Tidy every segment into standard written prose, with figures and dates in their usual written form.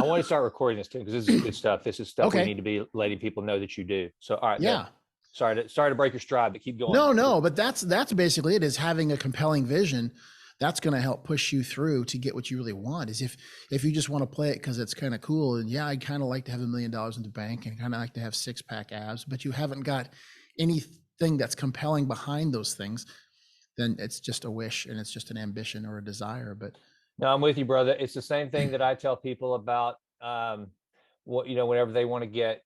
I want to start recording this too, because this is good stuff. This is stuff we Okay. need to be letting people know that you do. So, all right. Yeah. Sorry to break your stride, but keep going. No, but that's basically it, is having a compelling vision. That's going to help push you through to get what you really want. Is if you just want to play it because it's kind of cool, and yeah, I'd kind of like to have $1 million in the bank and kind of like to have 6-pack abs, but you haven't got anything that's compelling behind those things, then it's just a wish and it's just an ambition or a desire. But No, I'm with you, brother. It's the same thing that I tell people about what, whenever they want to get,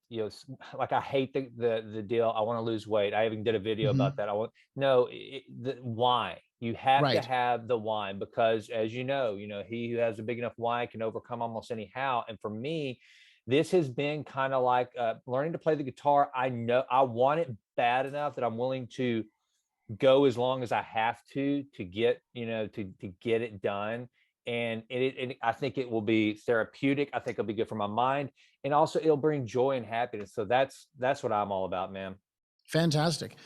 like I hate the deal. I want to lose weight. I even did a video about that. The why. You have to right. have the why, because as you know, he who has a big enough why can overcome almost any how. And for me, this has been kind of like learning to play the guitar. I know I want it bad enough that I'm willing to go as long as I have to get, to get it done. And I think it will be therapeutic. I think it'll be good for my mind, and also it'll bring joy and happiness. So that's what I'm all about, man. Fantastic.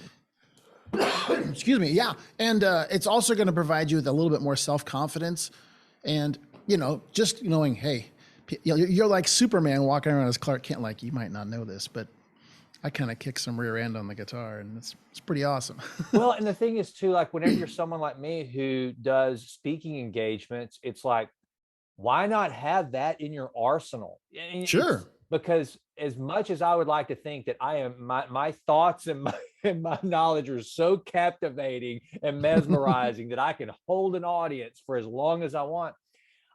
Excuse me. Yeah. And it's also going to provide you with a little bit more self-confidence, and, just knowing, hey, you're like Superman walking around as Clark Kent. Like, you might not know this, but I kind of kick some rear end on the guitar, and it's pretty awesome. Well, and the thing is too, like whenever you're someone like me who does speaking engagements, it's like, why not have that in your arsenal? Sure. Because as much as I would like to think that I am, my thoughts and my knowledge are so captivating and mesmerizing that I can hold an audience for as long as I want,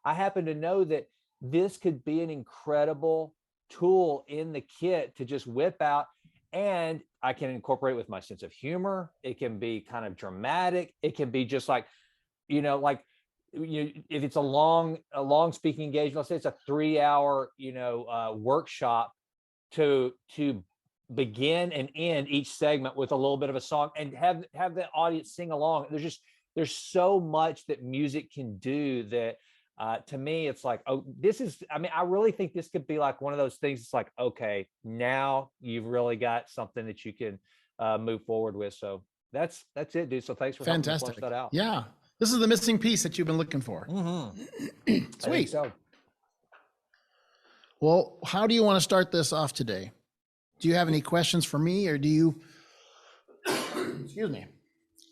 I happen to know that this could be an incredible tool in the kit to just whip out, and I can incorporate with my sense of humor. It can be kind of dramatic. It can be just like, if it's a long speaking engagement, let's say it's a 3-hour, workshop to begin and end each segment with a little bit of a song, and have the audience sing along. There's so much that music can do that to me, it's like, I really think this could be like one of those things. It's like, okay, now you've really got something that you can move forward with. So that's it, dude. So thanks for helping me flesh that out. Yeah. This is the missing piece that you've been looking for. Sweet. So. Well, how do you want to start this off today? Do you have any questions for me, or do you, excuse me,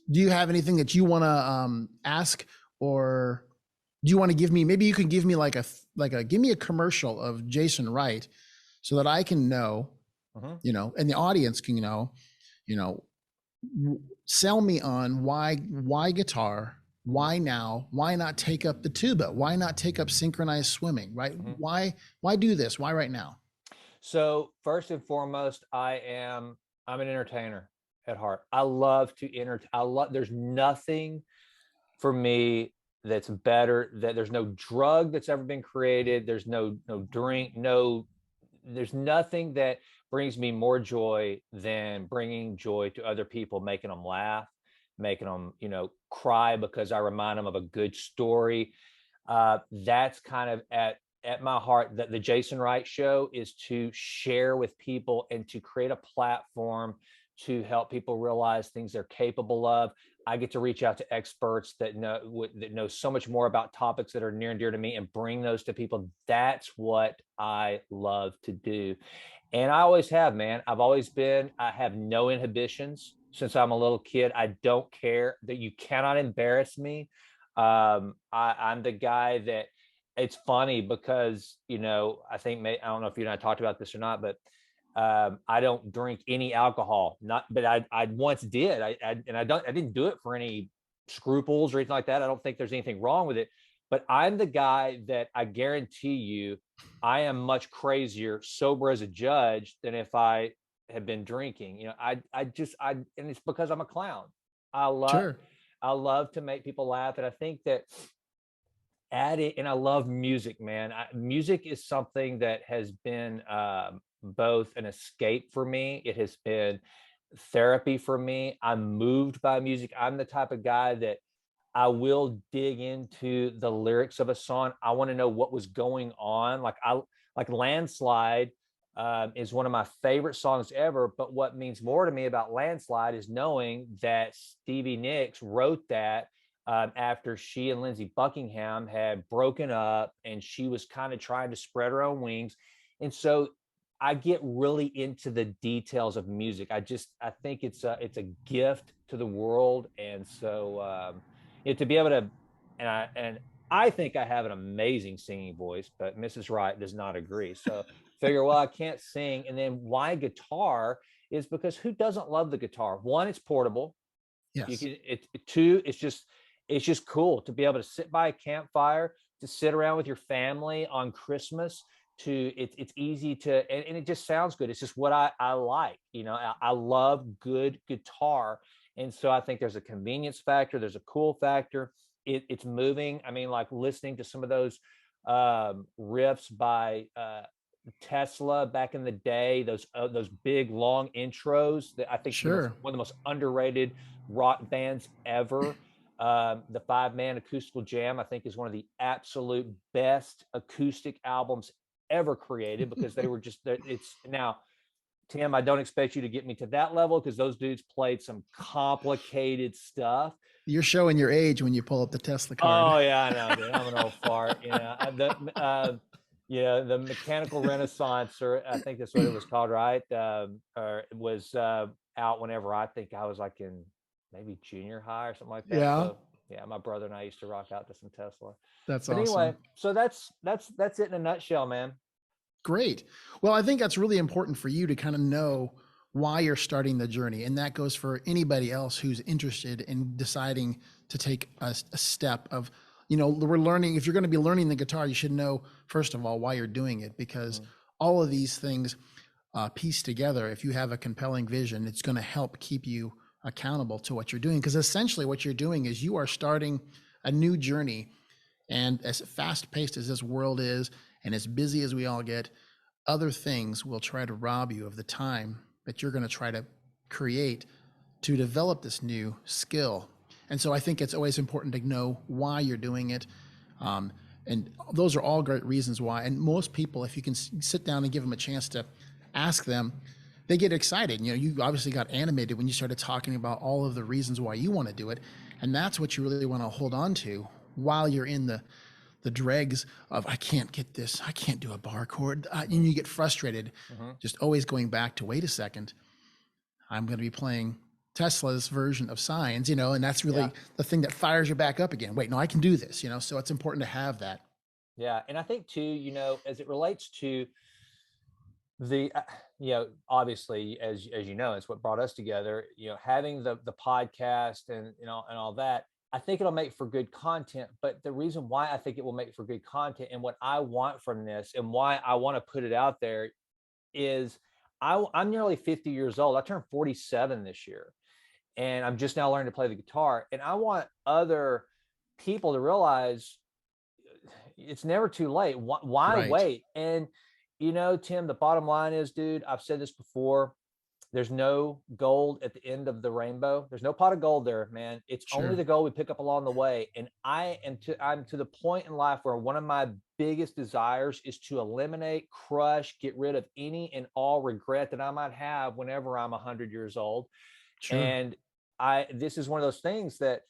do you have anything that you want to ask, or do you want to give me, maybe you can give me give me a commercial of Jason Wright so that I can know, and the audience can know, sell me on why guitar, why now, why not take up the tuba? Why not take up synchronized swimming, right? Why do this? Why right now? So first and foremost, I'm an entertainer at heart. I love to entertain. There's nothing for me that's better, that there's no drug that's ever been created. There's no drink, there's nothing that brings me more joy than bringing joy to other people, making them laugh, making them, cry because I remind them of a good story. That's kind of at my heart. That the Jason Wright Show is to share with people and to create a platform to help people realize things they're capable of. I get to reach out to experts that know so much more about topics that are near and dear to me, and bring those to people. That's what I love to do. And I always have, man. I have no inhibitions since I'm a little kid. I don't care. That you cannot embarrass me. I'm the guy that, it's funny because, I don't know if you and I talked about this or not, but I don't drink any alcohol. But I once did. I didn't do it for any scruples or anything like that. I don't think there's anything wrong with it. But I'm the guy that I guarantee you, I am much crazier sober as a judge than if I had been drinking. And it's because I'm a clown. I love to make people laugh, and I think that and I love music, man. Music is something that has been both an escape for me. It has been therapy for me. I'm moved by music. I'm the type of guy that I will dig into the lyrics of a song. I want to know what was going on. Like Landslide is one of my favorite songs ever. But what means more to me about Landslide is knowing that Stevie Nicks wrote that after she and Lindsey Buckingham had broken up, and she was kind of trying to spread her own wings. And so I get really into the details of music. I think it's a gift to the world. And so to be able to, and I think I have an amazing singing voice, but Mrs. Wright does not agree. So figure, well, I can't sing. And then why guitar is because who doesn't love the guitar? One, it's portable. You Yes. can, two, it's just cool to be able to sit by a campfire, to sit around with your family on Christmas. It's easy to, and it just sounds good. It's just what I like. I love good guitar. And so I think there's a convenience factor, there's a cool factor. It's moving. I mean, like listening to some of those riffs by Tesla back in the day, those big long intros that I think Sure. one of the most underrated rock bands ever. The 5-man acoustical jam, I think, is one of the absolute best acoustic albums ever created, because they were just, it's now, Tim, I don't expect you to get me to that level, because those dudes played some complicated stuff. You're showing your age when you pull up the Tesla card. Oh yeah, I know, dude. I'm an old fart. The Mechanical Renaissance, or I think that's what it was called, right? Or it was out whenever I think I was like in maybe junior high or something like that. Yeah. So yeah, my brother and I used to rock out to some Tesla. That's But awesome. anyway, so that's it in a nutshell, man. Great. Well, I think that's really important for you to kind of know why you're starting the journey. And that goes for anybody else who's interested in deciding to take a step of, we're learning. If you're going to be learning the guitar, you should know, first of all, why you're doing it, because all of these things piece together. If you have a compelling vision, it's going to help keep you accountable to what you're doing. Because essentially what you're doing is you are starting a new journey. And as fast paced as this world is, and as busy as we all get, other things will try to rob you of the time that you're going to try to create to develop this new skill. And so I think it's always important to know why you're doing it. And those are all great reasons why. And most people, if you can sit down and give them a chance to ask them, they get excited. You obviously got animated when you started talking about all of the reasons why you want to do it. And that's what you really want to hold on to while you're in the dregs of, I can't get this, I can't do a bar chord, and you get frustrated. Just always going back to, wait a second, I'm going to be playing Tesla's version of Signs, and that's really the thing that fires you back up again. Wait, no, I can do this, so it's important to have that. Yeah. And I think too, as it relates to the, obviously, as you know, it's what brought us together, having the podcast and, and all that. I think it'll make for good content, but the reason why I think it will make for good content, and what I want from this, and why I want to put it out there, is I'm nearly 50 years old. I turned 47 this year, and I'm just now learning to play the guitar. And I want other people to realize it's never too late. Why Right. wait? And, Tim, the bottom line is, dude, I've said this before, there's no gold at the end of the rainbow. There's no pot of gold there, man. It's only the gold we pick up along the way. And I'm to the point in life where one of my biggest desires is to eliminate, crush, get rid of any and all regret that I might have whenever I'm 100 years old. Sure. And this is one of those things that,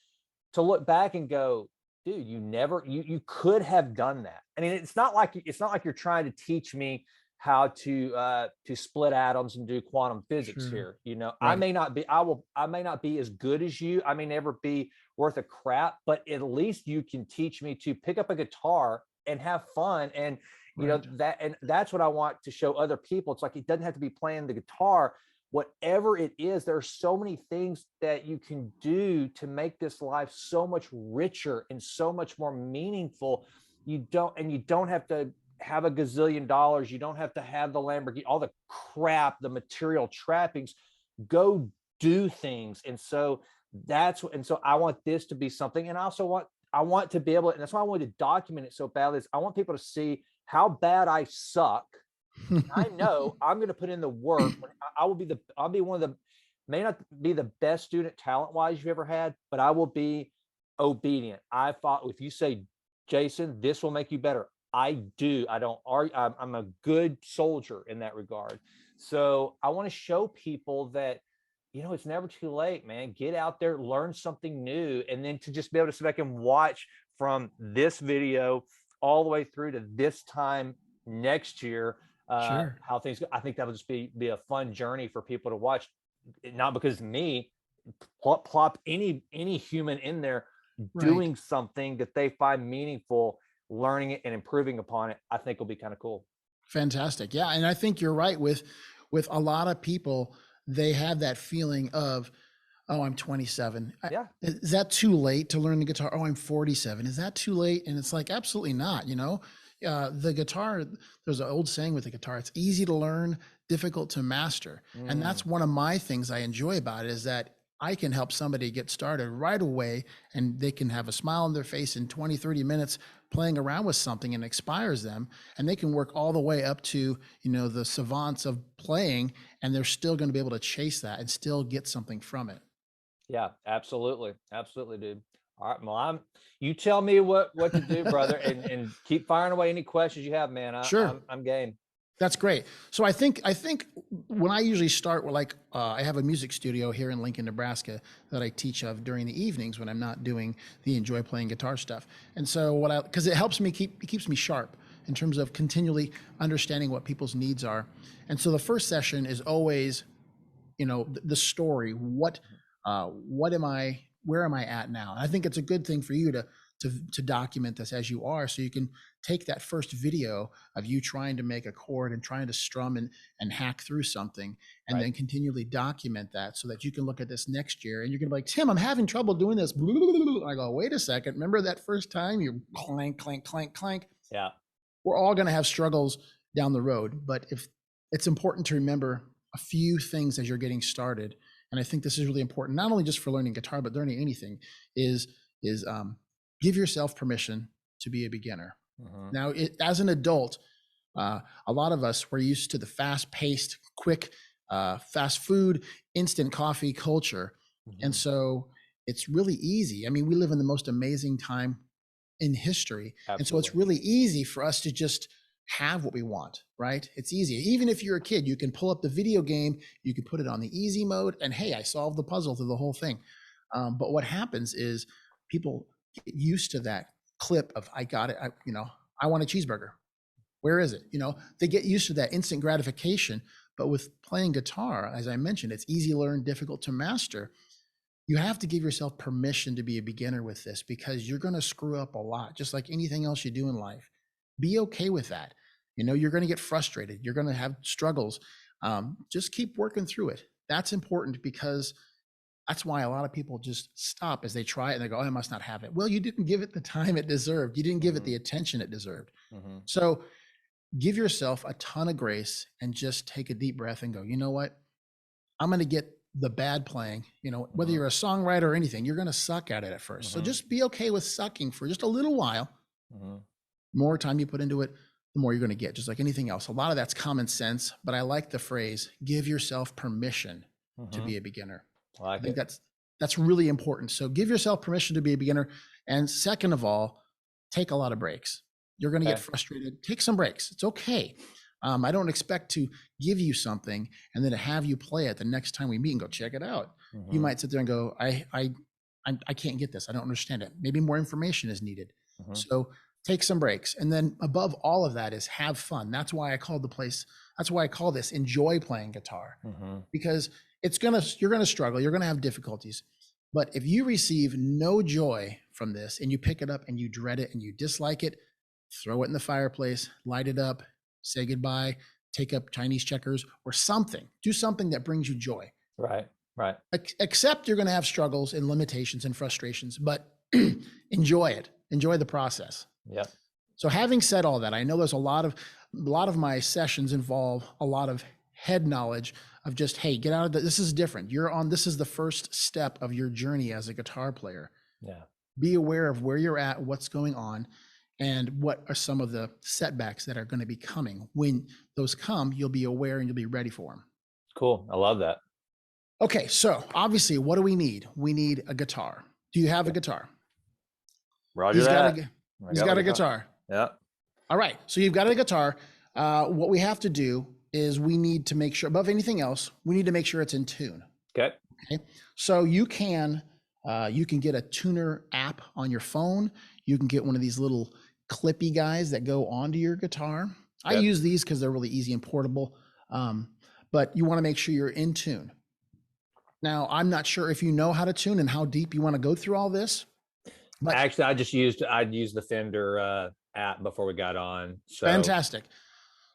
to look back and go, dude, you could have done that. I mean, it's not like you're trying to teach me how to split atoms and do quantum physics here. Right. I may not be as good as you. I may never be worth a crap, but at least you can teach me to pick up a guitar and have fun. And that's what I want to show other people. It's like, it doesn't have to be playing the guitar. Whatever it is, there are so many things that you can do to make this life so much richer and so much more meaningful. You don't have to have a gazillion dollars. You don't have to have the Lamborghini, all the crap, the material trappings. Go do things. And so I want this to be something. And I want to be able, and that's why I wanted to document it so badly, is I want people to see how bad I suck. I know I'm going to put in the work. I'll be one of the, may not be the best student talent wise you've ever had, but I will be obedient. If you say, Jason, this will make you better, I do. I don't argue. I'm a good soldier in that regard. So I want to show people that it's never too late, man. Get out there, learn something new, and then to just be able to sit back and watch from this video all the way through to this time next year, Sure. how things go. I think that would just be a fun journey for people to watch. Not because me, plop any human in there doing Right. something that they find meaningful, learning it and improving upon it. I think will be kind of cool. Fantastic. Yeah, and I think you're right with a lot of people, they have that feeling of, oh, I'm 27. Yeah. Is that too late to learn the guitar? Oh, I'm 47. Is that too late? And it's like, absolutely not, you know? The guitar, there's an old saying with the guitar, it's easy to learn, difficult to master. And that's one of my things I enjoy about it, is that I can help somebody get started right away, and they can have a smile on their face in 20, 30 minutes playing around with something, and inspires them. And they can work all the way up to, the savants of playing, and they're still going to be able to chase that and still get something from it. Yeah, absolutely. Absolutely, dude. All right. Well, you tell me what to do, brother, and keep firing away any questions you have, man. Sure. I'm game. That's great. So I think when I usually start with, like, I have a music studio here in Lincoln, Nebraska, that I teach of during the evenings when I'm not doing the enjoy playing guitar stuff. And so because it helps me it keeps me sharp in terms of continually understanding what people's needs are. And so the first session is always, the story. What am I? Where am I at now? And I think it's a good thing for you to document this as you are, so you can take that first video of you trying to make a chord and trying to strum and hack through something, and then continually document that, so that you can look at this next year and you're gonna be like, Tim, I'm having trouble doing this. I go, wait a second. Remember that first time you clank, clank, clank, clank? Yeah. We're all gonna have struggles down the road, but if it's important to remember a few things as you're getting started. And I think this is really important, not only just for learning guitar, but learning anything, is give yourself permission to be a beginner. Now, as an adult, a lot of us, we're used to the fast-paced, quick, fast food, instant coffee culture. And so it's really easy. I mean, we live in the most amazing time in history. Absolutely. And so it's really easy for us to just have what we want, right? It's easy. Even if you're a kid, you can pull up the video game, you can put it on the easy mode, and hey, I solved the puzzle through the whole thing. But what happens is people get used to that clip of, I got it, I want a cheeseburger. Where is it? They get used to that instant gratification. But with playing guitar, as I mentioned, it's easy to learn, difficult to master. You have to give yourself permission to be a beginner with this, because you're going to screw up a lot, just like anything else you do in life. Be okay with that. You're going to get frustrated. You're going to have struggles. Just keep working through it. That's important, because that's why a lot of people just stop as they try it and they go, oh, I must not have it. Well, you didn't give it the time it deserved. You didn't give it the attention it deserved. So give yourself a ton of grace and just take a deep breath and go, you know what? I'm going to get the bad playing, whether you're a songwriter or anything, you're going to suck at it at first. So just be okay with sucking for just a little while. More time you put into it, the more you're going to get, just like anything else. A lot of that's common sense, but I like the phrase, give yourself permission to be a beginner. I think that's really important. So give yourself permission to be a beginner. And second of all, take a lot of breaks. You're going to get frustrated. Take some breaks. It's okay. I don't expect to give you something and then to have you play it the next time we meet and go check it out. You might sit there and go, I can't get this. I don't understand it. Maybe more information is needed. So take some breaks. And then above all of that is have fun. That's why I call this enjoy playing guitar, because you're going to struggle. You're going to have difficulties. But if you receive no joy from this and you pick it up and you dread it and you dislike it, throw it in the fireplace, light it up, say goodbye, take up Chinese checkers or something. Do something that brings you joy. Right. Except you're going to have struggles and limitations and frustrations, but enjoy it. Enjoy the process. Yep. So having said all that, I know there's a lot of my sessions involve a lot of head knowledge of just, hey, get out of this is different. This is the first step of your journey as a guitar player. Yeah. Be aware of where you're at, what's going on, and what are some of the setbacks that are going to be coming. When those come, you'll be aware and you'll be ready for them. Cool. I love that. Okay. So obviously, what do we need? We need a guitar. Do you have a guitar? Roger that. He's got a guitar. Yeah. All right. So you've got a guitar. What we have to do is we need to make sure, above anything else, we need to make sure it's in tune. Okay. Okay. So you can get a tuner app on your phone. You can get one of these little clippy guys that go onto your guitar. I use these because they're really easy and portable. But you want to make sure you're in tune. Now, I'm not sure if you know how to tune and how deep you want to go through all this. But actually, I'd used the Fender app before we got on. So fantastic.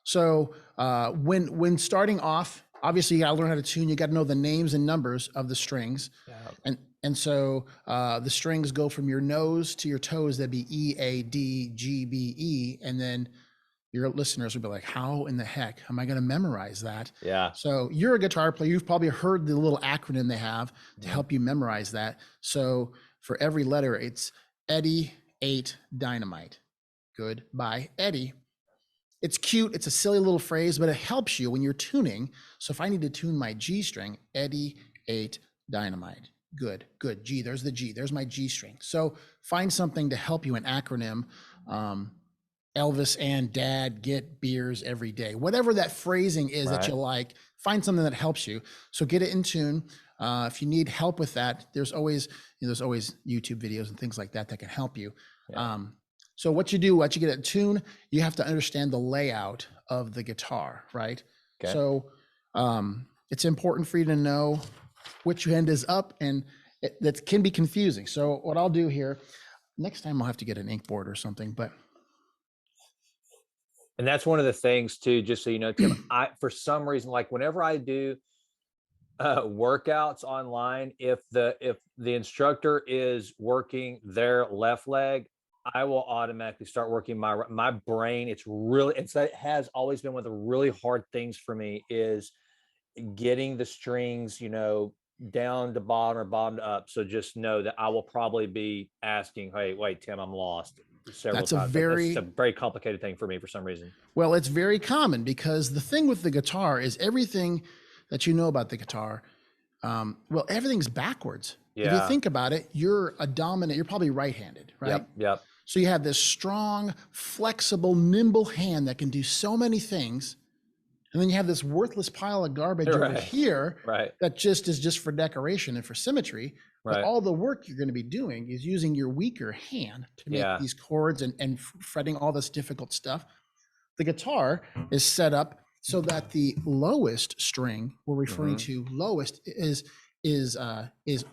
So when starting off, obviously you got to learn how to tune. You got to know the names and numbers of the strings. Yeah. And so the strings go from your nose to your toes. That'd be E, A, D, G, B, E. And then your listeners would be like, how in the heck am I going to memorize that? Yeah. So you're a guitar player. You've probably heard the little acronym they have to help you memorize that. So for every letter, it's Eddie 8 Dynamite. Goodbye, Eddie. It's cute. It's a silly little phrase, but it helps you when you're tuning. So if I need to tune my G string, Eddie 8 Dynamite. Good. G, there's the G. There's my G string. So find something to help you, an acronym. Elvis and Dad get beers every day. Whatever that phrasing is that you like, find something that helps you. So get it in tune. If you need help with that, there's always YouTube videos and things like that that can help you. Yeah. So what you do, once you get it in tune, you have to understand the layout of the guitar, right? Okay. So it's important for you to know which end is up, and that can be confusing. So what I'll do here, next time I'll have to get an ink board or something, but. And that's one of the things too, just so you know, Tim, for some reason, like whenever I do workouts online, if the instructor is working their left leg, I will automatically start working my brain. It has always been one of the really hard things for me is getting the strings, down to bottom or bottom to up. So just know that I will probably be asking, hey, wait, Tim, I'm lost. That's times. That's a very complicated thing for me for some reason. Well, it's very common because the thing with the guitar is everything that you know about the guitar, everything's backwards. Yeah. If you think about it, you're probably right-handed, right? Yep. So you have this strong, flexible, nimble hand that can do so many things. And then you have this worthless pile of garbage over here that is just for decoration and for symmetry. But all the work you're going to be doing is using your weaker hand to make these chords and fretting all this difficult stuff. The guitar is set up so that the lowest string we're referring to lowest is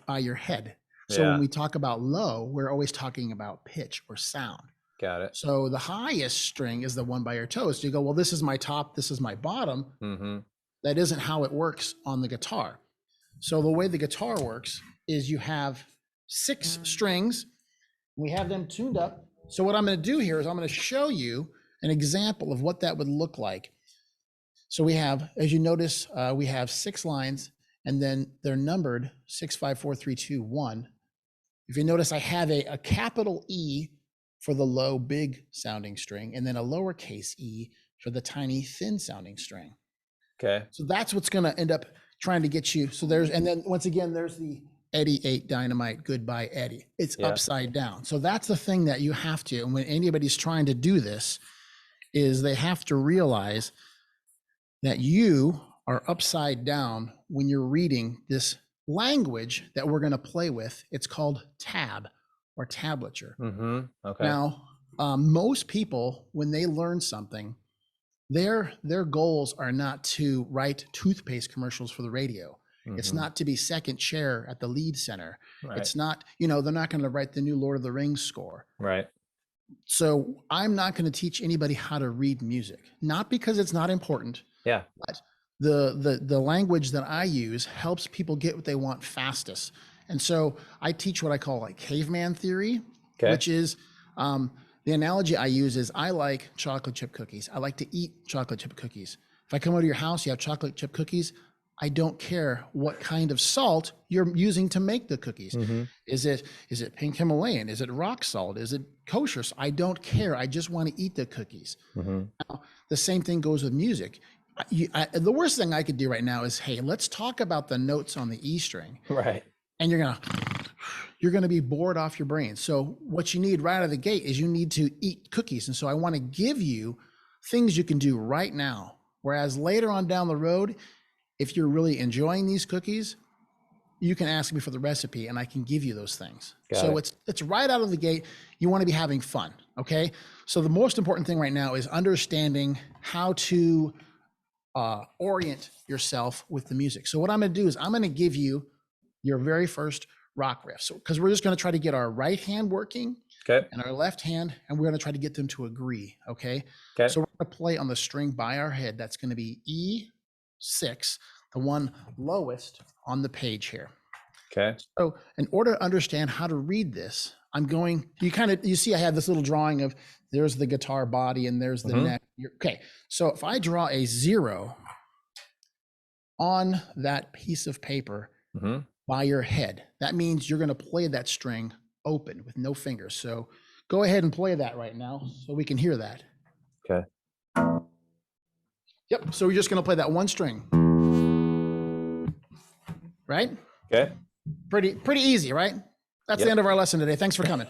by your head. So when we talk about low, we're always talking about pitch or sound. Got it. So the highest string is the one by your toes. So you go, well, this is my top, this is my bottom. That isn't how it works on the guitar. So the way the guitar works is you have 6 strings. We have them tuned up. So what I'm going to do here is I'm going to show you an example of what that would look like. So we have, as you notice, we have 6 lines, and then they're numbered 6, 5, 4, 3, 2, 1. If you notice, I have a capital E for the low, big sounding string, and then a lowercase e for the tiny, thin sounding string. Okay. So that's what's going to end up trying to get you. So and then once again, there's the Eddie 8 Dynamite, goodbye, Eddie. It's upside down. So that's the thing that you have to, and when anybody's trying to do this, is they have to realize that you are upside down when you're reading this language that we're going to play with. It's called tab or tablature. Okay. Now, most people, when they learn something, their goals are not to write toothpaste commercials for the radio. It's not to be second chair at the lead center. It's not, they're not going to write the new Lord of the Rings score. Right. So I'm not going to teach anybody how to read music, not because it's not important. Yeah. But the language that I use helps people get what they want fastest. And so I teach what I call like caveman theory, which is the analogy I use is I like chocolate chip cookies. I like to eat chocolate chip cookies. If I come over to your house, you have chocolate chip cookies. I don't care what kind of salt you're using to make the cookies. Is it pink Himalayan? Is it rock salt? Is it kosher? I don't care. I just want to eat the cookies. Now, the same thing goes with music. The worst thing I could do right now is, hey, let's talk about the notes on the E string. Right. And you're gonna be bored off your brain. So what you need right out of the gate is you need to eat cookies. And so I want to give you things you can do right now. Whereas later on down the road, if you're really enjoying these cookies, you can ask me for the recipe and I can give you those things. Got So it. it's right out of the gate. You want to be having fun. Okay. So the most important thing right now is understanding how to orient yourself with the music. So what I'm going to do is I'm going to give you your very first rock riff. So, because we're just going to try to get our right hand working Okay. and our left hand, and we're going to try to get them to agree. Okay. Okay. So we're going to play on the string by our head. That's going to be E6, the one lowest on the page here. Okay. So in order to understand how to read this, you see I have this little drawing of there's the guitar body and there's the neck. Okay. So if I draw a 0 on that piece of paper by your head, that means you're going to play that string open with no fingers. So go ahead and play that right now so we can hear that. Okay. Yep. So we're just going to play that one string. Right? Okay. Pretty easy, right? That's the end of our lesson today. Thanks for coming.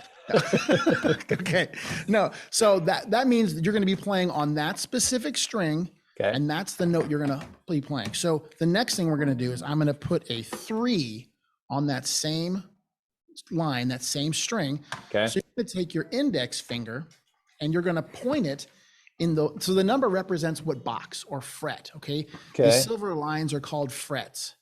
Okay. No. So that means that you're going to be playing on that specific string. Okay. And that's the note you're going to be playing. So the next thing we're going to do is I'm going to put a 3 on that same line, that same string. Okay. So you're going to take your index finger and you're going to point it so the number represents what box or fret. Okay. Okay. The silver lines are called frets.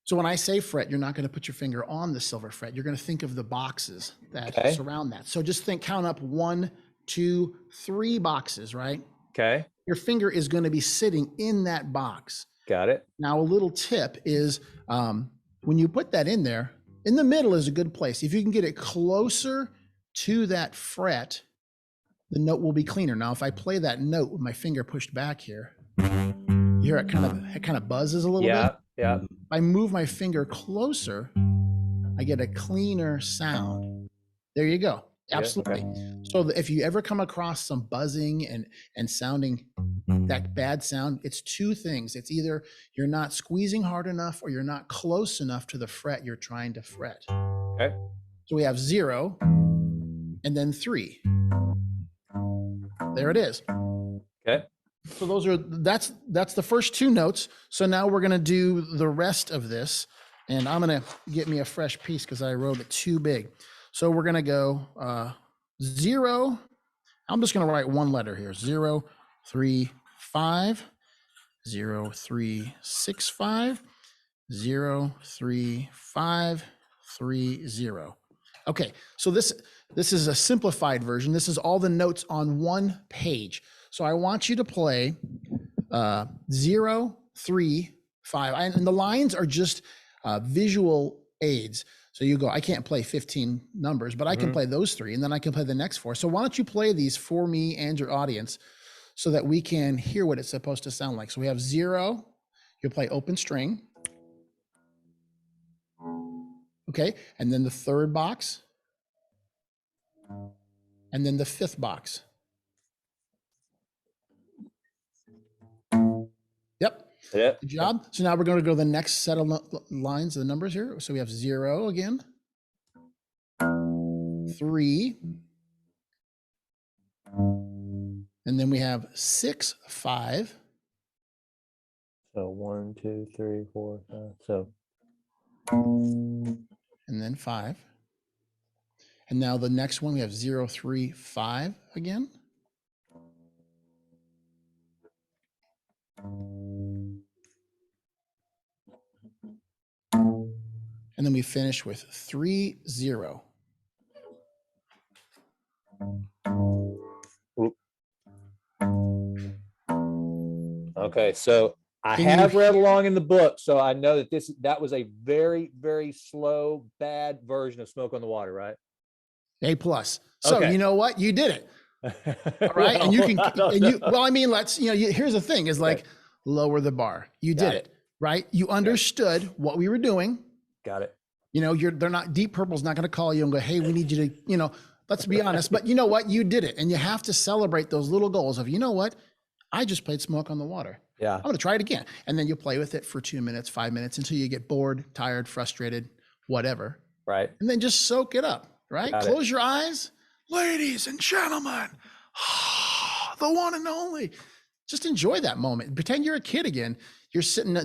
So when I say fret, you're not going to put your finger on the silver fret. You're going to think of the boxes that surround that. So just count up 1, 2, 3 boxes, right? Okay. Your finger is going to be sitting in that box. Got it. Now, a little tip is when you put that in there, in the middle is a good place. If you can get it closer to that fret, the note will be cleaner. Now, if I play that note with my finger pushed back here, you hear it kind of buzzes a little bit. Yeah. If I move my finger closer, I get a cleaner sound. There you go. Absolutely. Okay. So if you ever come across some buzzing and sounding, that bad sound, it's 2 things. It's either you're not squeezing hard enough or you're not close enough to the fret you're trying to fret. Okay. So we have 0 and then 3. There it is. Okay. So that's the first 2 notes. So now we're going to do the rest of this, and I'm going to get me a fresh piece because I wrote it too big. So we're going to go 0. I'm just going to write one letter here. 0, 3, 5, 0, 3, 6, 5, 0, 3, 5, 3, 0. Okay. So this is a simplified version. This is all the notes on one page. So I want you to play 0, 3, 5. And the lines are just visual aids. So you go, I can't play 15 numbers, but I can play those 3, and then I can play the next 4. So why don't you play these for me and your audience so that we can hear what it's supposed to sound like. So we have 0, you'll play open string. Okay, and then the 3rd box, and then the 5th box. Yep. Yeah. Good job. So now we're going to go to the next set of lines, the numbers here. So we have 0 again, 3, and then we have 6, 5. So 1, 2, 3, 4, 5. So. And then 5. And now the next one, we have 0, 3, 5 again. And then we finish with 3, 0. Okay, so I have read along in the book, so I know that that was a very, very slow, bad version of Smoke on the Water, right? A+. So okay. You know what? You did it. All right. Well, and you can, well, I mean, here's the thing is like, lower the bar. You did it, right? You understood what we were doing. Got it. They're not, Deep Purple's not going to call you and go, hey, we need you to, let's be honest, but you know what? You did it. And you have to celebrate those little goals of, you know what? I just played Smoke on the Water. Yeah. I'm going to try it again. And then you play with it for 2 minutes, 5 minutes until you get bored, tired, frustrated, whatever. Right. And then just soak it up, right? Close your eyes. Ladies and gentlemen, the one and only. just enjoy that moment. Pretend you're a kid again. You're sitting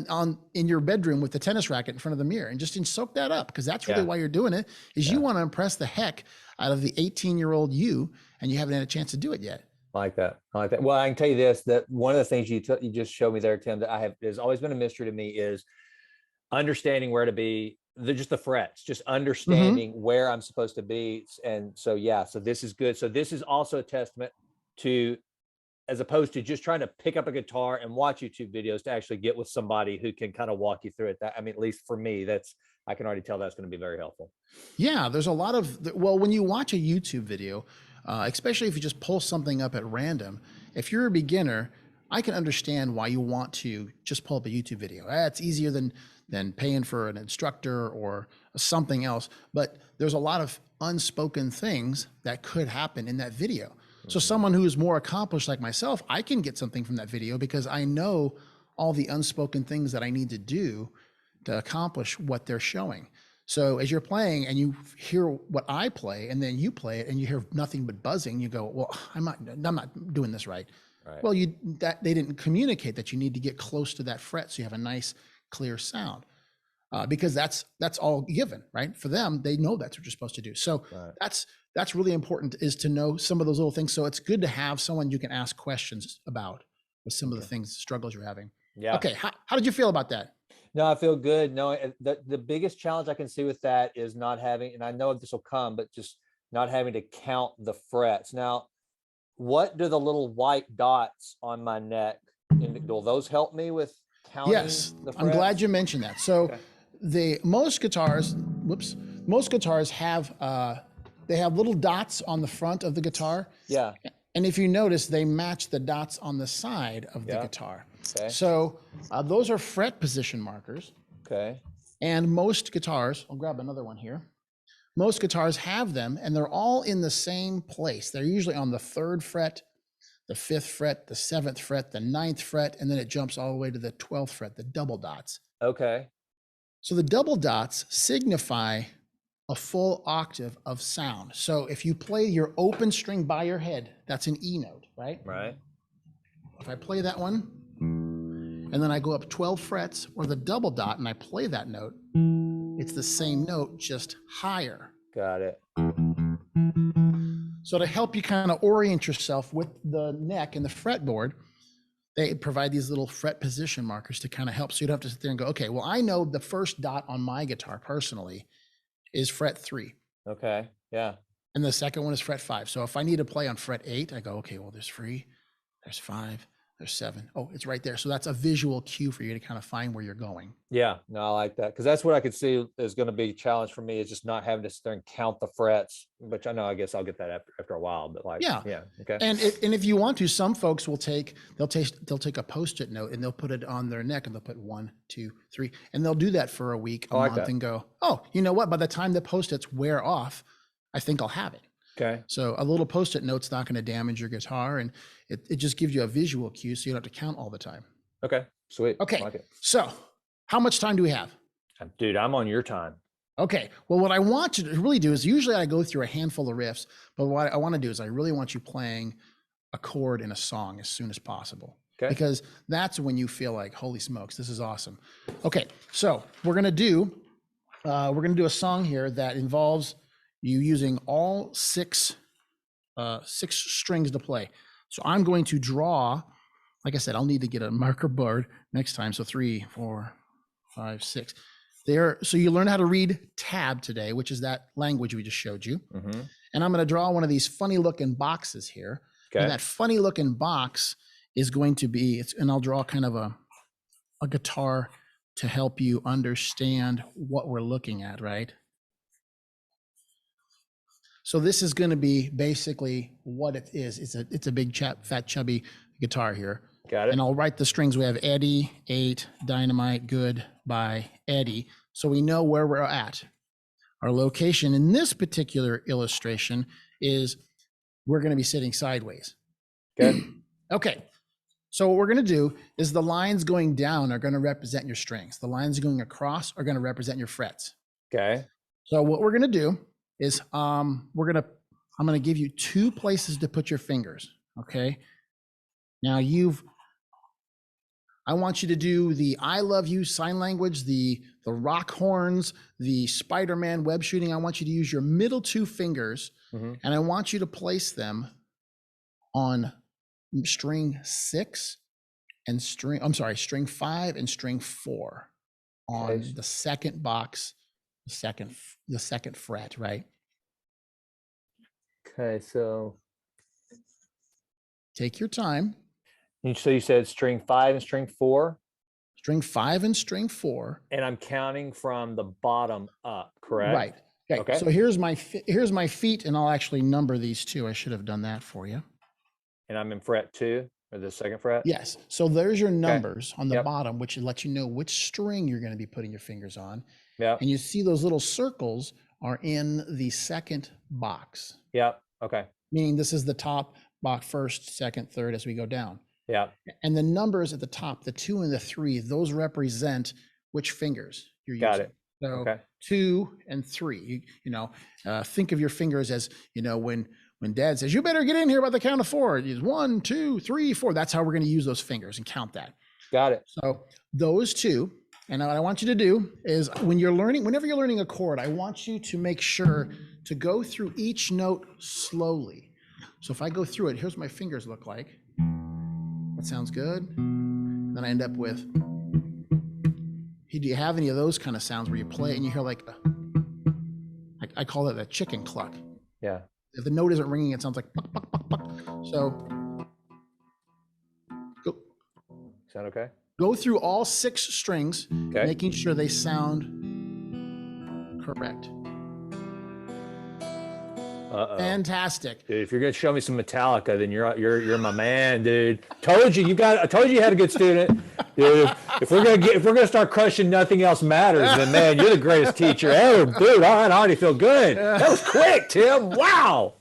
in your bedroom with the tennis racket in front of the mirror, and just soak that up, because that's really why you're doing it, is you want to impress the heck out of the 18-year-old you, and you haven't had a chance to do it yet. I like that. Well, I can tell you this, that one of the things you just showed me there, Tim, that has always been a mystery to me is understanding where to be, just the frets, just understanding where I'm supposed to be. And so, so this is good. So this is also a testament to, as opposed to just trying to pick up a guitar and watch YouTube videos, to actually get with somebody who can kind of walk you through it. That, I mean, at least for me, I can already tell that's going to be very helpful. Yeah, there's a lot of, when you watch a YouTube video, especially if you just pull something up at random, if you're a beginner, I can understand why you want to just pull up a YouTube video. It's easier than paying for an instructor or something else. But there's a lot of unspoken things that could happen in that video. So someone who is more accomplished like myself, I can get something from that video because I know all the unspoken things that I need to do to accomplish what they're showing. So as you're playing and you hear what I play, and then you play it and you hear nothing but buzzing, you go, well, I'm not doing this right. Well, they didn't communicate that you need to get close to that fret so you have a nice clear sound, because that's all given, right? For them, they know that's what you're supposed to do. So that's really important, is to know some of those little things. So it's good to have someone you can ask questions about with some of the things, struggles you're having. Yeah. Okay. How did you feel about that? No, I feel good. No, the biggest challenge I can see with that is not having, and I know this will come, but just not having to count the frets. Now, what do the little white dots on my neck, will those help me with counting? Yes, the frets? I'm glad you mentioned that. So most guitars have, they have little dots on the front of the guitar. Yeah. And if you notice, they match the dots on the side of the guitar. Okay. So those are fret position markers. Okay. And most guitars, I'll grab another one here. Most guitars have them, and they're all in the same place. They're usually on the 3rd fret, the 5th fret, the 7th fret, the 9th fret, and then it jumps all the way to the 12th fret, the double dots. Okay. So the double dots signify a full octave of sound. So if you play your open string by your head, that's an E note, right? Right. If I play that one, and then I go up 12 frets, or the double dot, and I play that note, it's the same note, just higher. Got it. So to help you kind of orient yourself with the neck and the fretboard, they provide these little fret position markers to kind of help. So you don't have to sit there and go, okay, well, I know the first dot on my guitar personally is fret 3. Okay. Yeah. And the second one is fret 5. So if I need to play on fret 8, I go, okay, well, there's 3, there's 5, there's 7. Oh, it's right there. So that's a visual cue for you to kind of find where you're going. Yeah, no, I like that, because that's what I could see is going to be a challenge for me, is just not having to sit there and count the frets, which I know, I guess I'll get that after a while, but okay. And if you want to, some folks they'll take a Post-it note and they'll put it on their neck, and they'll put 1, 2, 3, and they'll do that for a week, a month, and go, oh, you know what? By the time the Post-its wear off, I think I'll have it. Okay. So a little Post-it note's not going to damage your guitar, and it just gives you a visual cue, so you don't have to count all the time. Okay, sweet. Okay, like it. So how much time do we have? Dude, I'm on your time. Okay, well, what I want you to really do is, usually I go through a handful of riffs, but what I want to do is I really want you playing a chord in a song as soon as possible. Okay. Because that's when you feel like, holy smokes, this is awesome. Okay, so we're gonna do a song here that involves you using all six strings to play. So I'm going to draw, like I said, I'll need to get a marker board next time. So 3, 4, 5, 6. There. So you learn how to read tab today, which is that language we just showed you. Mm-hmm. And I'm going to draw one of these funny looking boxes here. Okay. And that funny looking box is going to be, and I'll draw kind of a guitar to help you understand what we're looking at, right? So this is going to be basically what it is. It's a big, fat, chubby guitar here. Got it. And I'll write the strings. We have Eddie, 8, Dynamite, Good, by Eddie. So we know where we're at. Our location in this particular illustration is we're going to be sitting sideways. Okay. Okay. So what we're going to do is the lines going down are going to represent your strings. The lines going across are going to represent your frets. Okay. So what we're going to do is I'm going to give you 2 places to put your fingers. Okay. Now you've I want you to do the I love you sign language, the rock horns, the Spider-Man web shooting. I want you to use your middle two fingers, and I want you to place them on string 6 and string 5 and string 4 on the second box, the second fret, right? Okay, so take your time. So you said string 5 and string 4? String 5 and string 4. And I'm counting from the bottom up, correct? Right. Okay. So here's my feet, and I'll actually number these two. I should have done that for you. And I'm in fret 2 or the second fret? Yes. So there's your numbers on the bottom, which lets you know which string you're going to be putting your fingers on. Yeah. And you see those little circles are in the second box. Yep. Okay. Meaning this is the top box, first, second, third as we go down. Yeah. And the numbers at the top, the 2 and the 3, those represent which fingers you're using. Got it. So 2 and 3, think of your fingers as, when dad says, you better get in here by the count of 4, it's 1, 2, 3, 4. That's how we're going to use those fingers and count that. Got it. So those two, and what I want you to do is whenever you're learning a chord, I want you to make sure to go through each note slowly. So if I go through it, here's what my fingers look like. That sounds good. Then I end up with, do you have any of those kind of sounds where you play and you hear like, I call it a chicken cluck. Yeah. If the note isn't ringing, it sounds like buck, buck, buck, buck. So go. Sound okay? Go through all 6 strings, making sure they sound correct. Fantastic. Dude, if you're gonna show me some Metallica, then you're my man, dude. I told you you had a good student. Dude, if we're gonna start crushing Nothing Else Matters, then man, you're the greatest teacher ever. Dude, I already feel good. That was quick, Tim. Wow.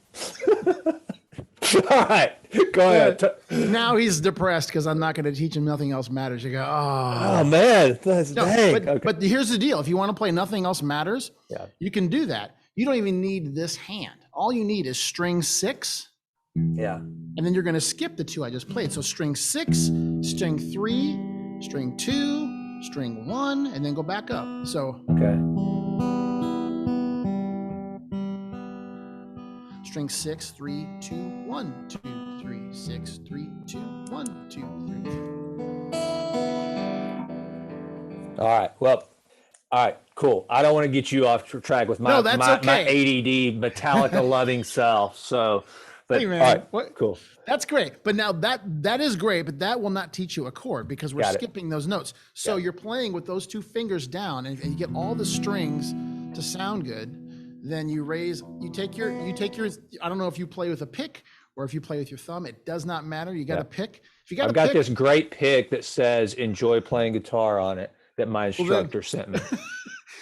All right, go ahead. Now he's depressed because I'm not going to teach him Nothing Else Matters. You go, oh man, dang. But here's the deal: if you want to play Nothing Else Matters, you can do that. You don't even need this hand. All you need is string 6. Yeah. And then you're going to skip the 2 I just played. So string 6, string 3, string 2, string 1, and then go back up. So. Okay. String 6, 3, 2, 1, 2, 3, 6, 3, 2, 1, 2, 3. All right. Well, all right, cool. I don't want to get you off track with my ADD Metallica loving self. So, but hey man, all right, cool. That's great. But now that is great, but that will not teach you a chord because we're skipping those notes. So you're playing with those 2 fingers down, and you get all the strings to sound good. Then you take your. I don't know if you play with a pick or if you play with your thumb. It does not matter. You got a pick. If you got, I've got this great pick that says "Enjoy playing guitar" on it that my instructor sent me.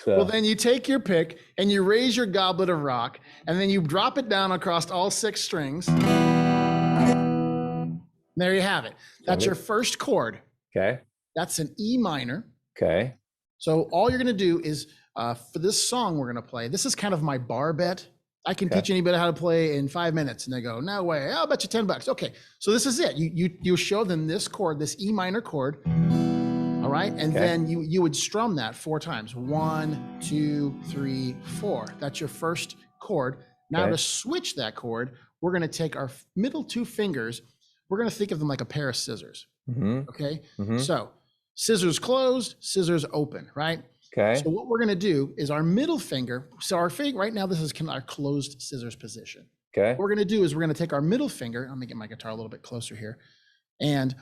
So. Well, then you take your pick and you raise your goblet of rock, and then you drop it down across all 6 strings. There you have it. That's your first chord. Okay. That's an E minor. Okay. So all you're going to do is, for this song we're going to play, this is kind of my bar bet. I can teach anybody how to play in 5 minutes. And they go, no way, I'll bet you $10. Okay. So this is it. You show them this chord, this E minor chord. All right. And then you would strum that 4 times. 1, 2, 3, 4. That's your first chord. Now to switch that chord, we're going to take our middle 2 fingers. We're going to think of them like a pair of scissors. Okay. So scissors closed, scissors open, right? Okay. So what we're going to do is our middle finger. So our finger right now, this is our closed scissors position. Okay. What we're going to do is we're going to take our middle finger. I'm going to get my guitar a little bit closer here. And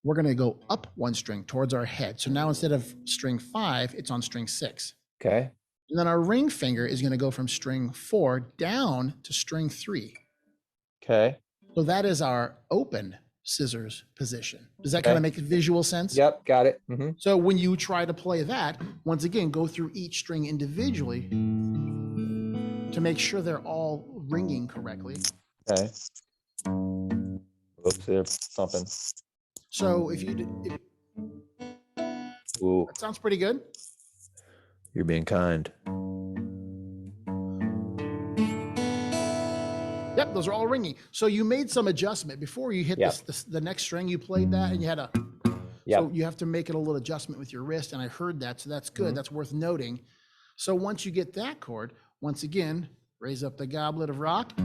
we're going to go up 1 string towards our head. So now instead of string 5, it's on string 6. Okay. And then our ring finger is going to go from string 4 down to string 3. Okay. So that is our open scissors position. Does that kind of make visual sense? Yep. Got it. So when you try to play that, once again, go through each string individually to make sure they're all ringing correctly. Okay. Oops, they're thumping. So if you that sounds pretty good. You're being kind. Yep, those are all ringing. So you made some adjustment before you hit the next string. You played that and you had a. Yep. So you have to make it a little adjustment with your wrist. And I heard that. So that's good. That's worth noting. So once you get that chord, once again, raise up the goblet of rock,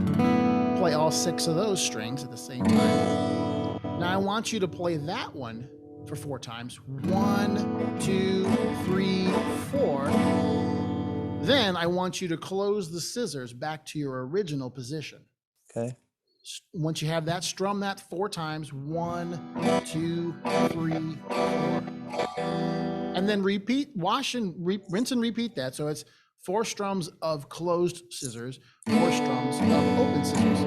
play all 6 of those strings at the same time. Now I want you to play that one for 4 times. 1, 2, 3, 4. Then I want you to close the scissors back to your original position. Okay. Once you have that, strum that 4 times. 1, 2, 3, 4. And then repeat, rinse and repeat that. So it's 4 strums of closed scissors, 4 strums of open scissors.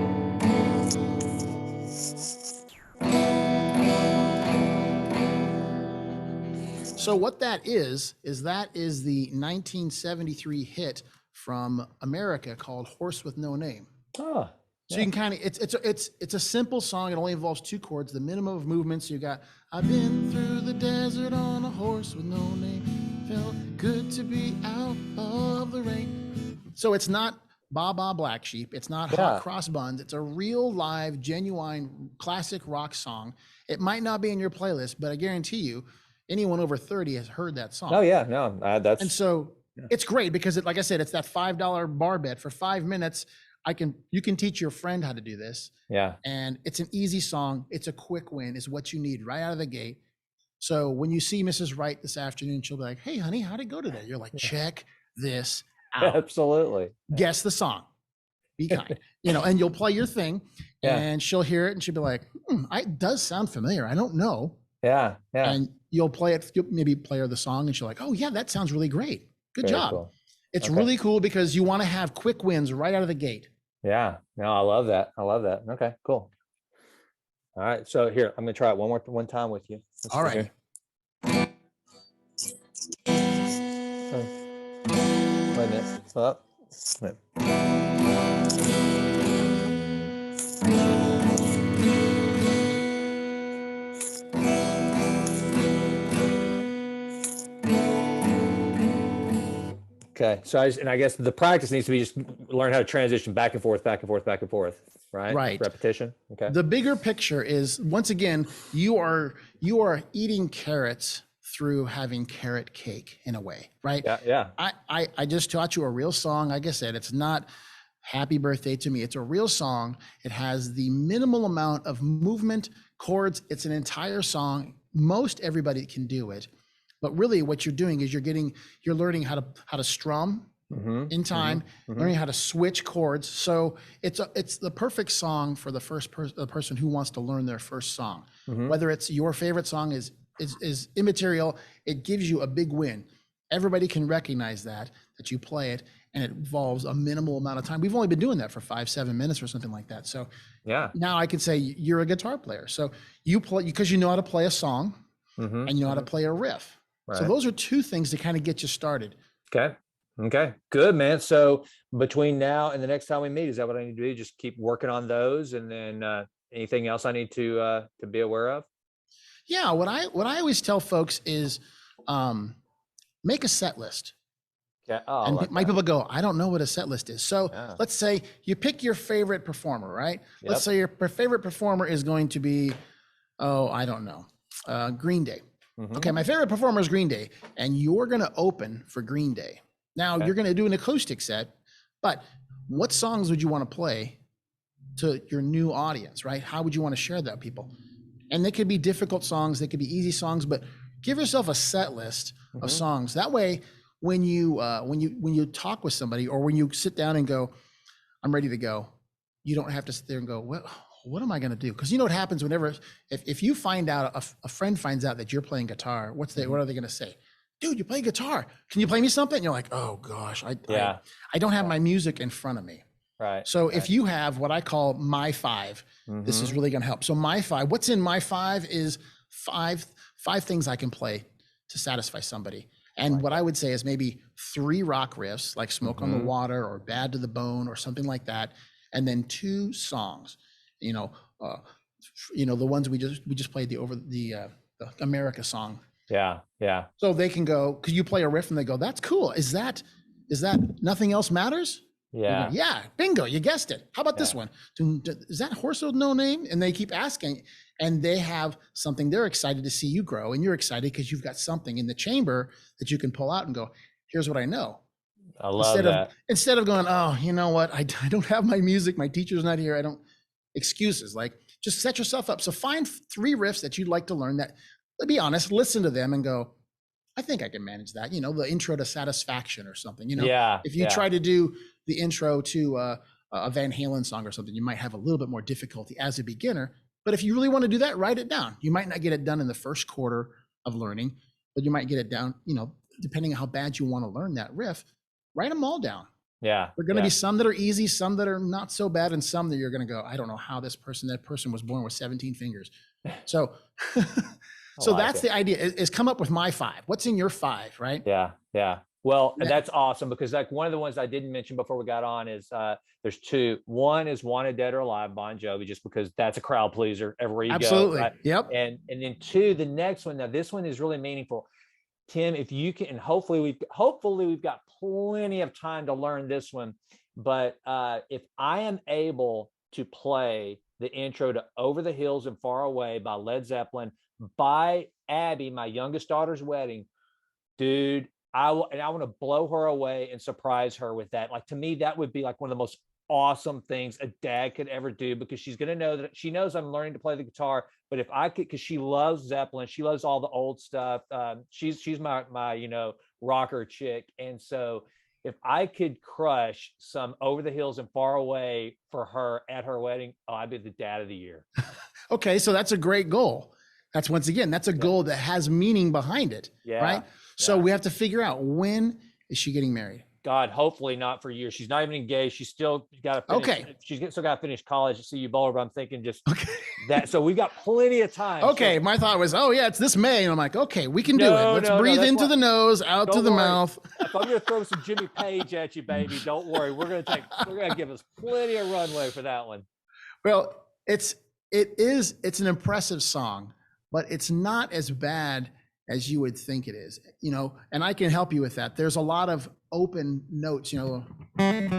So what that is that is the 1973 hit from America called Horse with No Name. Oh, so you can kind of, it's a simple song. It only involves 2 chords, the minimum of movements. You got, I've been through the desert on a horse with no name. Felt good to be out of the rain. So it's not Ba Ba Black Sheep. It's not Hot Cross Buns. It's a real live, genuine, classic rock song. It might not be in your playlist, but I guarantee you, anyone over 30 has heard that song. Oh yeah, no, that's. And so it's great because like I said, it's that $5 bar bet for 5 minutes. You can teach your friend how to do this. Yeah. And it's an easy song. It's a quick win is what you need right out of the gate. So when you see Mrs. Wright this afternoon, she'll be like, hey honey, how'd it go today? You're like, check this out. Absolutely. Guess the song. Be kind, and you'll play your thing and she'll hear it and she'll be like, it does sound familiar. I don't know. Yeah. Yeah. And you'll maybe play her the song and she'll like, oh yeah, that sounds really great. Good job. Cool. It's really cool because you want to have quick wins right out of the gate. Yeah. No, I love that. Okay, cool. All right. So here, I'm going to try it one time with you. All right. Wait a minute. Oh, wait. Okay, so I guess the practice needs to be just learn how to transition back and forth, right? Right. Repetition. Okay. The bigger picture is, once again, you are eating carrots through having carrot cake in a way, right? Yeah. I just taught you a real song. Like I said, it's not Happy Birthday to Me. It's a real song. It has the minimal amount of movement, chords. It's an entire song. Most everybody can do it. But really what you're doing is you're learning how to strum in time, learning how to switch chords. So it's the perfect song for the person who wants to learn their first song. Whether it's your favorite song is immaterial, it gives you a big win. Everybody can recognize that you play it, and it involves a minimal amount of time. We've only been doing that for 5-7 minutes or something like that. So now I can say you're a guitar player. So you play because you know how to play a song and you know how to play a riff. Right. So those are 2 things to kind of get you started. Okay. Good, man. So between now and the next time we meet, is that what I need to do? Just keep working on those, and then anything else I need to be aware of? Yeah. What I always tell folks is make a set list. Yeah. And people go, I don't know what a set list is. So let's say you pick your favorite performer, right? Yep. Let's say your favorite performer is going to be, I don't know, Green Day. Okay, my favorite performer is Green Day, and you're going to open for Green Day. Now, you're going to do an acoustic set, but what songs would you want to play to your new audience, right? How would you want to share that with people? And they could be difficult songs, they could be easy songs, but give yourself a set list of songs. That way, when you talk with somebody, or when you sit down and go, I'm ready to go, you don't have to sit there and go, well, what am I going to do? Because you know what happens whenever, if you find out, a friend finds out that you're playing guitar, what are they going to say? Dude, you play guitar. Can you play me something? And you're like, oh gosh, I don't have my music in front of me. Right. So if you have what I call my 5, this is really going to help. So my 5, what's in my 5 is five things I can play to satisfy somebody. And what I would say is maybe 3 rock riffs, like Smoke on the Water or Bad to the Bone or something like that. And then 2 songs. The ones we just played the America song. Yeah. So they can go, because you play a riff and they go, that's cool. Is that Nothing Else Matters? Yeah. Yeah, bingo, you guessed it. How about this Yeah. one? Is that horse with no name? And they keep asking, and they have something they're excited to see you grow, and you're excited because you've got something in the chamber that you can pull out and go, here's what I know. I love that. Instead of going, oh, you know what? I don't have my music. My teacher's not here. I don't excuses. Like, just set yourself up. So find 3 riffs that you'd like to learn that, let's be honest, listen to them and go, I think I can manage that. You know, the intro to Satisfaction or something. You know, Yeah. if you try to do the intro to a Van Halen song or something, you might have a little bit more difficulty as a beginner. But if you really want to do that, write it down. You might not get it done in the first quarter of learning, but you might get it down, you know, depending on how bad you want to learn that riff. Write them all down. Yeah. There are going to be some that are easy, some that are not so bad, and some that you're going to go, I don't know how that person was born with 17 fingers. So, that's the idea, is come up with my 5. What's in your 5, right? Yeah. Yeah. Well, that's awesome, because like one of the ones I didn't mention before we got on is there's 2. One is Wanted Dead or Alive, Bon Jovi, just because that's a crowd pleaser everywhere you Absolutely. go. Right? Yep. And then 2, the next one. Now this one is really meaningful. Tim, if you can, and hopefully we've got plenty of time to learn this one. But if I am able to play the intro to Over the Hills and Far Away by Led Zeppelin by Abby, my youngest daughter's wedding, dude, I want to blow her away and surprise her with that. Like, to me, that would be like one of the most awesome things a dad could ever do, because she's going to know that she knows I'm learning to play the guitar. But if I could, because she loves Zeppelin, she loves all the old stuff. She's my you know, rocker chick. And so if I could crush some Over the Hills and Far Away for her at her wedding, I'd be the dad of the year. Okay, so that's a great goal. That's, once again, that's a goal that has meaning behind it, right? So we have to figure out, when is she getting married? God, hopefully not for years. She's not even engaged. She's still got to finish. Okay. She's still got to finish college at CU Boulder, but I'm thinking just that. So we've got plenty of time. Okay. So, my thought was, oh yeah, it's this May. And I'm like, okay, we can do it. Let's breathe into the nose, out to the mouth. If I'm going to throw some Jimmy Page at you, baby, don't worry. We're going to give us plenty of runway for that one. Well, it's an impressive song, but it's not as bad as you would think it is, you know, and I can help you with that. There's a lot of open notes, you know. Yes.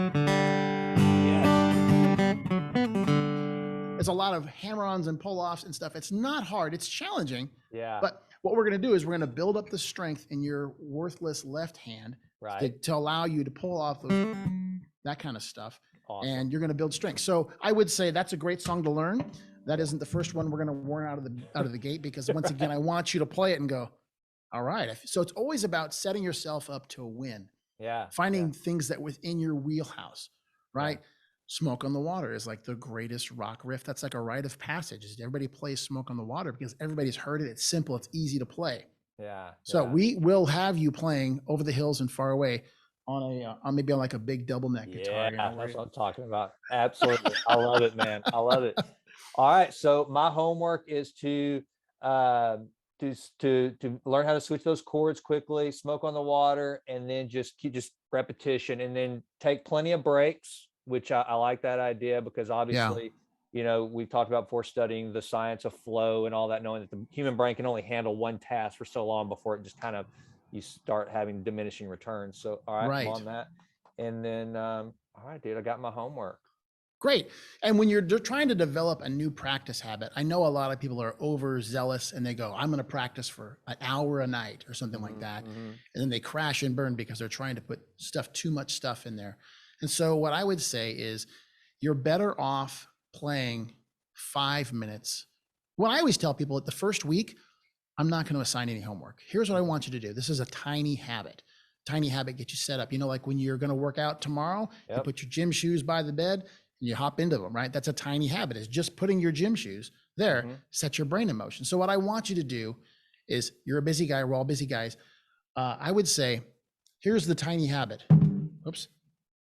There's a lot of hammer-ons and pull-offs and stuff. It's not hard. It's challenging. Yeah. But what we're going to do is we're going to build up the strength in your worthless left hand, right, to allow you to pull off that kind of stuff. Awesome. And you're going to build strength. So I would say that's a great song to learn. That isn't the first one we're going to warn out of the gate, because once again, I want you to play it and go, all right. So it's always about setting yourself up to win. Yeah. Finding things that within your wheelhouse, right? Yeah. Smoke on the Water is like the greatest rock riff. That's like a rite of passage. Everybody plays Smoke on the Water because everybody's heard it. It's simple. It's easy to play. Yeah. So we will have you playing Over the Hills and Far Away on maybe on like a big double neck guitar. Yeah, that's what I'm talking about. Absolutely. I love it, man. I love it. All right. So my homework is to learn how to switch those chords quickly, Smoke on the Water, and then just repetition, and then take plenty of breaks, which I like that idea, because obviously, you know, we've talked about before, studying the science of flow and all that, knowing that the human brain can only handle one task for so long before it just kind of, you start having diminishing returns. So, all right, I'm on that. And then, all right, dude, I got my homework. Great. And when you're trying to develop a new practice habit, I know a lot of people are overzealous and they go, I'm going to practice for an hour a night or something like that. And then they crash and burn because they're trying to put too much stuff in there. And so what I would say is, you're better off playing 5 minutes. What I always tell people, at the first week, I'm not going to assign any homework. Here's what I want you to do. This is a tiny habit. Tiny habit gets you set up. You know, like when you're going to work out tomorrow, you put your gym shoes by the bed, and you hop into them, right? That's a tiny habit. It's just putting your gym shoes there, set your brain in motion. So what I want you to do is, you're a busy guy, we're all busy guys. I would say, here's the tiny habit. Oops.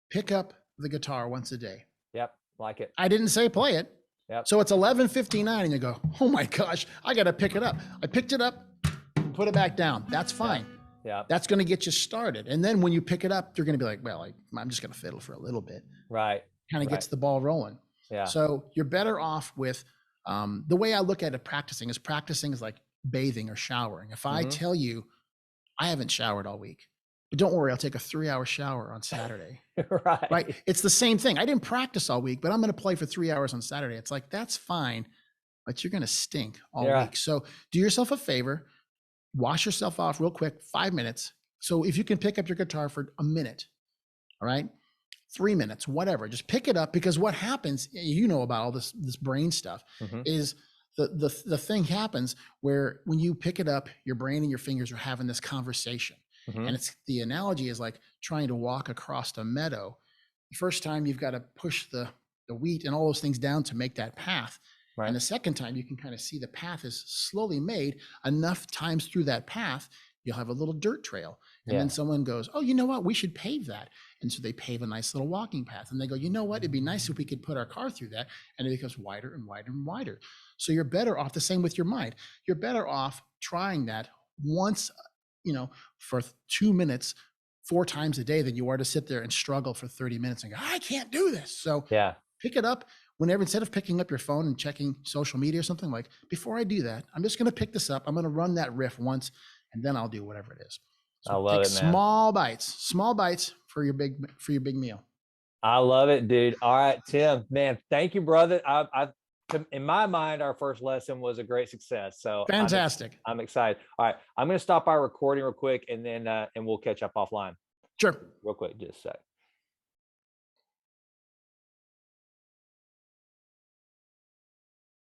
Pick up the guitar once a day. Yep, like it. I didn't say play it. Yep. So it's 11:59 and you go, oh my gosh, I got to pick it up. I picked it up, put it back down. That's fine. Yeah. That's going to get you started. And then when you pick it up, you're going to be like, well, I'm just going to fiddle for a little bit. Right. Kind of gets the ball rolling. Yeah. So you're better off with, the way I look at it, practicing is like bathing or showering. If I tell you, I haven't showered all week, but don't worry, I'll take a 3-hour shower on Saturday. Right. Right? It's the same thing. I didn't practice all week, but I'm going to play for 3 hours on Saturday. It's like, that's fine, but you're going to stink all week. So do yourself a favor, wash yourself off real quick, 5 minutes. So if you can pick up your guitar for a minute, all right, 3 minutes, whatever, just pick it up, because what happens, you know about all this brain stuff, is the thing happens where when you pick it up, your brain and your fingers are having this conversation. And it's, the analogy is like trying to walk across a meadow. The first time you've got to push the wheat and all those things down to make that path. Right. And the second time you can kind of see the path is slowly made. Enough times through that path, you'll have a little dirt trail. And then someone goes, oh, you know what? We should pave that. And so they pave a nice little walking path. And they go, you know what? It'd be nice if we could put our car through that. And it becomes wider and wider and wider. So you're better off, the same with your mind. You're better off trying that once, for 2 minutes, 4 times a day, than you are to sit there and struggle for 30 minutes and go, I can't do this. So pick it up whenever, instead of picking up your phone and checking social media or something, like, before I do that, I'm just going to pick this up. I'm going to run that riff once, and then I'll do whatever it is. So I love it, man. Small bites for your big meal. I love it, dude. All right, Tim, man, thank you, brother. In my mind, our first lesson was a great success. So fantastic. I'm excited. All right, I'm going to stop our recording real quick, and then and we'll catch up offline. Sure. Real quick, just a sec.